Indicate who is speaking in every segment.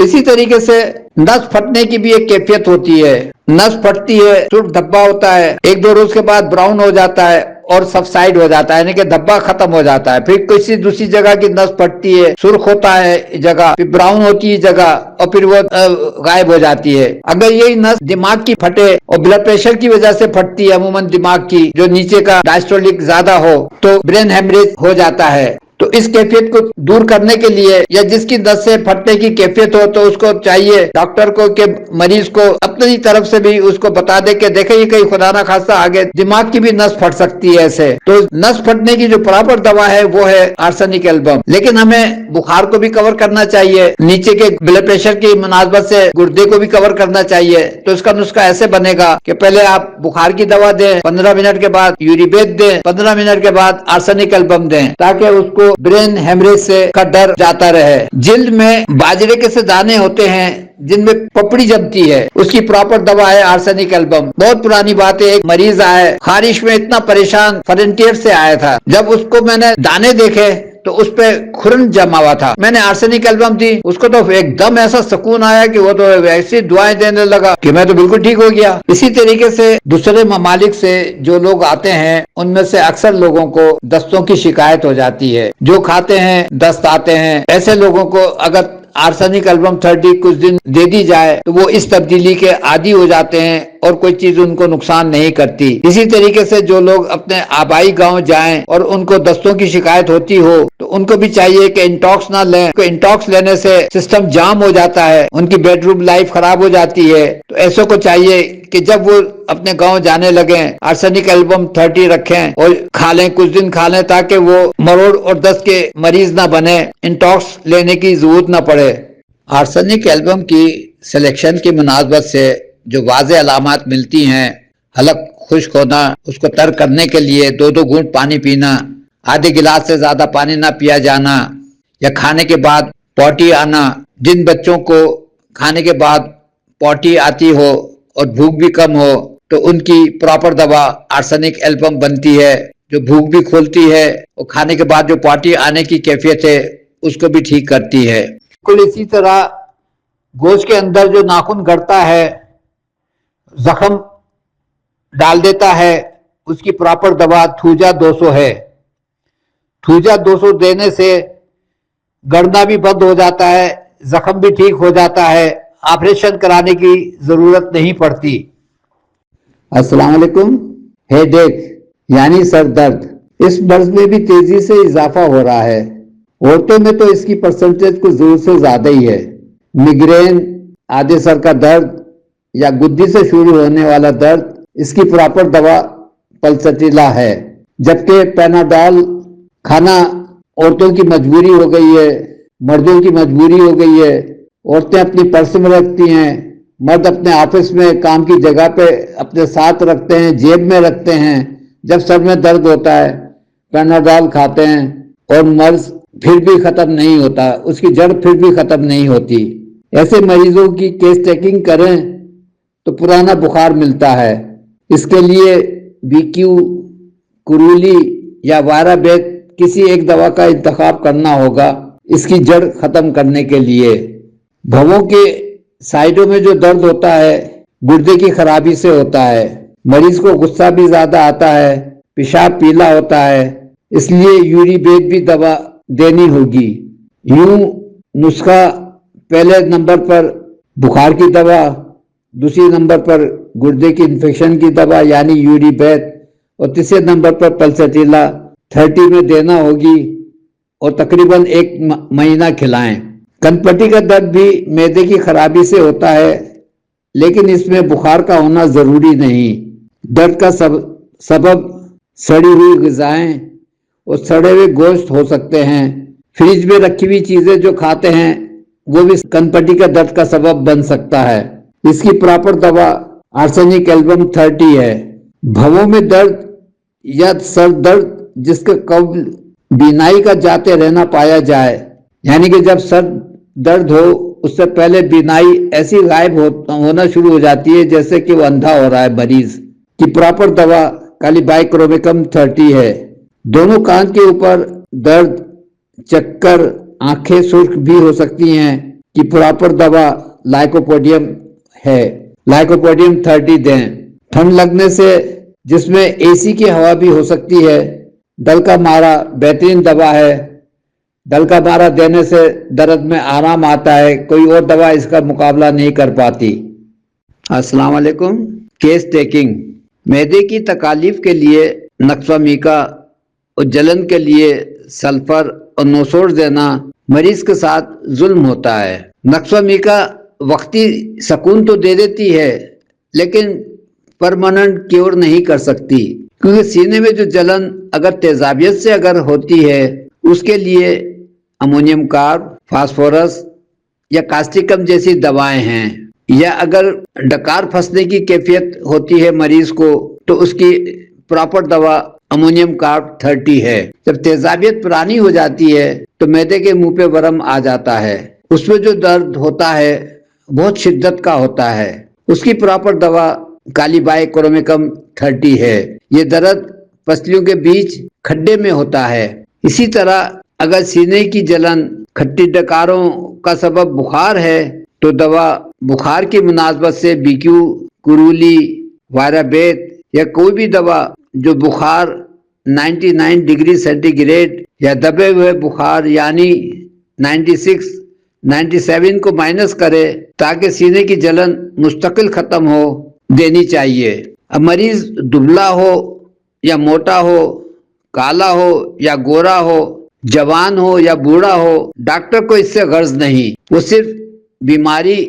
Speaker 1: इसी तरीके से नस फटने की भी एक कैफियत होती है। नस फटती है, सुर्ख धब्बा होता है, एक दो रोज के बाद ब्राउन हो जाता है और सबसाइड हो जाता है, यानी कि धब्बा खत्म हो जाता है। फिर किसी दूसरी जगह की नस फटती है, सुर्ख होता है जगह, फिर ब्राउन होती है जगह और फिर वो गायब हो जाती है। अगर यही नस दिमाग की फटे और ब्लड प्रेशर की वजह से फटती है, अमूमन दिमाग की जो नीचे का डायस्टोलिक ज्यादा हो, तो ब्रेन हेमरेज हो जाता है। तो इस कैफियत को दूर करने के लिए या जिसकी नस से फटने की कैफियत हो तो उसको चाहिए डॉक्टर को कि मरीज को अपनी तरफ से भी उसको बता दे कि देखे ये कहीं खुदा ना खास्ता आगे दिमाग की भी नस फट सकती है ऐसे। तो नस फटने की जो प्रॉपर दवा है वो है आर्सेनिक एल्बम। लेकिन हमें बुखार को भी कवर करना चाहिए, नीचे के ब्लड प्रेशर की मुनासबत से गुर्दे को भी कवर करना चाहिए। तो इसका नुस्खा ऐसे बनेगा कि पहले आप बुखार की दवा दें, 15 मिनट के बाद यूरिबेट दें, 15 मिनट के बाद आर्सेनिक एल्बम दें, ताकि उसको ब्रेन हेमरेज से का डर जाता रहे। जिल्द में बाजरे के से दाने होते हैं जिनमें पपड़ी जमती है, उसकी प्रॉपर दवा है आर्सेनिक एल्बम। बहुत पुरानी बात है, एक मरीज आया खारिश में इतना परेशान, फ्रंटियर से आया था। जब उसको मैंने दाने देखे तो उस पे खुरन जमा हुआ था, मैंने आर्सेनिक एल्बम दी, उसको तो एकदम ऐसा सुकून आया कि वो तो ऐसी दुआएं देने लगा कि मैं तो बिल्कुल ठीक हो गया। इसी तरीके से दूसरे ममालिक से जो लोग आते हैं उनमें से अक्सर लोगों को दस्तों की शिकायत हो जाती है, जो खाते हैं दस्त आते हैं। ऐसे लोगों को अगर आर्सेनिक एल्बम 30 कुछ दिन दे दी जाए तो वो इस तब्दीली के आदी हो जाते हैं और कोई चीज उनको नुकसान नहीं करती। इसी तरीके से जो लोग अपने आबाई गांव जाएं और उनको दस्तों की शिकायत होती हो तो उनको भी चाहिए कि इंटॉक्स ना लें। तो इंटॉक्स लेने से सिस्टम जाम हो जाता है, उनकी बेडरूम लाइफ खराब हो जाती है। तो ऐसों को चाहिए कि जब वो अपने गांव जाने लगे आर्सेनिक एल्बम 30 रखें और खा लें, कुछ दिन खा लें, ताकि वो मरोड़ और दस्त के मरीज ना बने, इंटॉक्स लेने की जरूरत ना पड़े। आर्सेनिक एल्बम की सिलेक्शन की मुनासबत से जो वाज़े अलामात मिलती हैं, हलक खुश्क होना, उसको तर करने के लिए 2-2 घूंट पानी पीना, आधे गिलास से ज्यादा पानी ना पिया जाना, या खाने के बाद पॉटी आना। जिन बच्चों को खाने के बाद पॉटी आती हो और भूख भी कम हो तो उनकी प्रॉपर दवा आर्सेनिक एल्बम बनती है, जो भूख भी खोलती है और खाने के बाद जो पॉटी आने की कैफियत है उसको भी ठीक करती है। बिल्कुल इसी तरह गोश्त के अंदर जो नाखून गड़ता है, जख्म डाल देता है, उसकी प्रॉपर दवा थूजा 200 है। थूजा 200 देने से गड़ना भी बंद हो जाता है, जख्म भी ठीक हो जाता है, ऑपरेशन कराने की जरूरत नहीं पड़ती। अस्सलाम वालेकुम। हेडेक यानी सर दर्द, इस मर्ज में भी तेजी से इजाफा हो रहा है। औरतों में तो इसकी परसेंटेज कुछ जरूर से ज्यादा ही है। मिग्रेन, आधे सर का दर्द या गुद्दी से शुरू होने वाला दर्द, इसकी प्रॉपर दवा पल्सटिला है। जबकि पैनाडॉल खाना औरतों की मजबूरी हो गई है, मर्दों की मजबूरी हो गई है। औरतें अपनी पर्स में रखती हैं, मर्द अपने ऑफिस में काम की जगह पे अपने साथ रखते हैं, जेब में रखते हैं। जब सर में दर्द होता है पैनाडॉल खाते हैं और मर्ज फिर भी खत्म नहीं होता, उसकी जड़ फिर भी खत्म नहीं होती। ऐसे मरीजों की केस टेकिंग करें तो पुराना बुखार मिलता है। इसके लिए बीक्यू, कुरूली या वाराबेक किसी एक दवा का इंतखाब करना होगा इसकी जड़ खत्म करने के लिए। भवों के साइडों में जो दर्द होता है गुर्दे की खराबी से होता है। मरीज को गुस्सा भी ज्यादा आता है, पेशाब पीला होता है, इसलिए यूरिबेट भी दवा देनी होगी। यूं नुस्खा पहले नंबर पर बुखार की दवा, दूसरे नंबर पर गुर्दे की इन्फेक्शन की दवा यानी यूरिबेट और तीसरे नंबर पर पल्सटिला 30 में देना होगी और तकरीबन 1 महीना खिलाएं। कनपट्टी का दर्द भी मैदे की खराबी से होता है, लेकिन इसमें बुखार का होना जरूरी नहीं। दर्द का सबब सड़ी हुई ग़िज़ाएं और सड़े हुए गोश्त हो सकते हैं। फ्रिज में रखी हुई चीजें जो खाते हैं वो भी कनपट्टी का दर्द का सबब बन सकता है। इसकी प्रॉपर दवा आर्सेनिक एल्बम 30 है। भवों में दर्द या सर दर्द जिसके कब्ल बीनाई का जाते रहना पाया जाए, यानी कि जब सर दर्द हो उससे पहले बीनाई ऐसी गायब होना शुरू हो जाती है जैसे कि वो अंधा हो रहा है, मरीज की प्रॉपर दवा कालीबाइक्रोमिकम 30 है। दोनों कान के ऊपर दर्द, चक्कर, आंखें सुर्ख भी हो सकती हैं, कि प्रॉपर दवा लाइकोपोडियम है, लाइकोपोडियम 30 दें। ठंड लगने से जिसमें एसी की हवा भी हो सकती है, डल का मारा बेहतरीन दवा है। डल का मारा देने से दर्द में आराम आता है, कोई और दवा इसका मुकाबला नहीं कर पाती। अस्सलाम वालेकुम। केस टेकिंग, मैदे की तकालीफ के लिए नक्सवामीका और जलन के लिए सल्फर और नोसोड देना मरीज के साथ जुल्म होता है। नक्सवामीका वक्ती सुकून तो दे देती है लेकिन परमानेंट क्योर नहीं कर सकती, क्योंकि सीने में जो जलन अगर तेजाबियत से अगर होती है उसके लिए अमोनियम कार्ब, फास्फोरस या कास्टिकम जैसी दवाएं हैं, या अगर डकार फंसने की कैफियत होती है मरीज को तो उसकी प्रॉपर दवा अमोनियम कार्ब 30 है। जब तेजाबियत पुरानी हो जाती है तो मैदे के मुंह पे वरम आ जाता है, उसमें जो दर्द होता है बहुत शिद्दत का होता है, उसकी प्रॉपर दवा कालीबाई क्रोमिकम 30 है। ये दर्द पसलियों के बीच खड्डे में होता है। इसी तरह अगर सीने की जलन खट्टी डकारों का सबब बुखार है तो दवा बुखार की मुनासबत से बीक्यू, कुरूली, वायराबेत या कोई भी दवा जो बुखार 99 डिग्री सेंटीग्रेड या दबे हुए बुखार यानी 96, 97 को माइनस करे ताकि सीने की जलन मुस्तकिल खत्म हो, देनी चाहिए। अब मरीज दुबला हो या मोटा हो, काला हो या गोरा हो, जवान हो या बूढ़ा हो, डॉक्टर को इससे गर्ज नहीं, वो सिर्फ बीमारी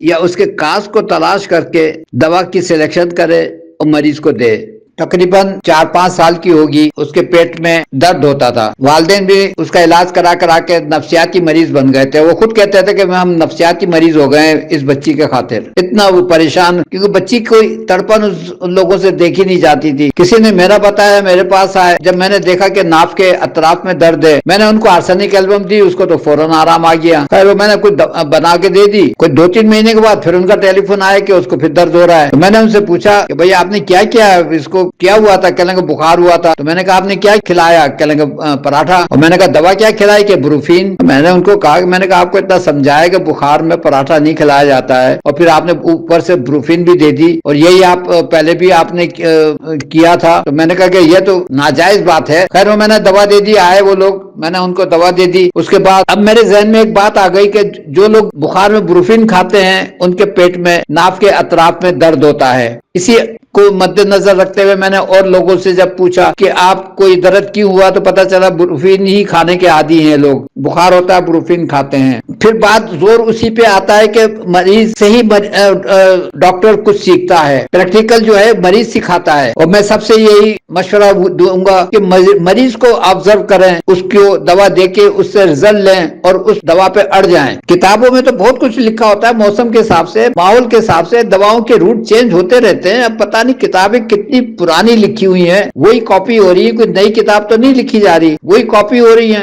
Speaker 1: या उसके काज को तलाश करके दवा की सिलेक्शन करे और मरीज को दे। तकरीबन 4-5 साल की होगी, उसके पेट में दर्द होता था। वालिदैन भी उसका इलाज करा करा के नफ्सियाती मरीज बन गए थे। वो खुद कहते थे कि हम नफ्सियाती मरीज हो गए इस बच्ची के खातिर। इतना वो परेशान, क्योंकि बच्ची कोई तड़पन उन लोगों से देखी नहीं जाती थी। किसी ने मेरा बताया, मेरे पास आए, जब मैंने देखा कि नाप के अतराफ में दर्द है, मैंने उनको आर्सेनिक एल्बम दी, उसको तो फौरन आराम आ गया। खैर वो मैंने कुछ बना के दे दी। कोई 2-3 महीने के बाद फिर उनका टेलीफोन आया कि उसको फिर दर्द हो रहा है। तो मैंने उनसे पूछा कि भैया आपने क्या किया, इसको क्या हुआ था? कहलेंगे बुखार हुआ था। तो मैंने कहा आपने क्या खिलाया? कहलेंगे पराठा। और मैंने कहा दवा क्या खिलाई? कि ब्रूफीन। मैंने उनको कहा, मैंने कहा आपको इतना समझाया कि बुखार में पराठा नहीं खिलाया जाता है और फिर आपने ऊपर से ब्रूफीन भी दे दी, और यही आप पहले भी आपने किया था। तो मैंने कहा कि यह तो नाजायज बात है। खैर मैंने दवा दे दी, आए वो लोग, मैंने उनको दवा दे दी। उसके बाद अब मेरे जहन में एक बात आ गई कि जो लोग बुखार में ब्रूफीन खाते हैं उनके पेट में नाफ के अतराफ में दर्द होता है। इसी को मद्देनजर रखते हुए मैंने और लोगों से जब पूछा कि आप कोई दर्द क्यों हुआ, तो पता चला ब्रूफीन ही खाने के आदी हैं लोग, बुखार होता है ब्रूफीन खाते हैं। फिर बात जोर उसी पे आता है कि मरीज से ही डॉक्टर कुछ सीखता है, प्रैक्टिकल जो है मरीज सिखाता है। और मैं सबसे यही मशवरा दूंगा कि मरीज को ऑब्जर्व करें, उसको दवा देके उससे रिजल्ट लें और उस दवा पे अड़ जाएं। किताबों में तो बहुत कुछ लिखा होता है, मौसम के हिसाब से, माहौल के हिसाब से दवाओं के रूट चेंज होते रहते हैं। अब पता नहीं किताबें कितनी पुरानी लिखी हुई हैं, वही कॉपी हो रही है, कोई नई किताब तो नहीं लिखी जा रही, वही कॉपी हो रही है।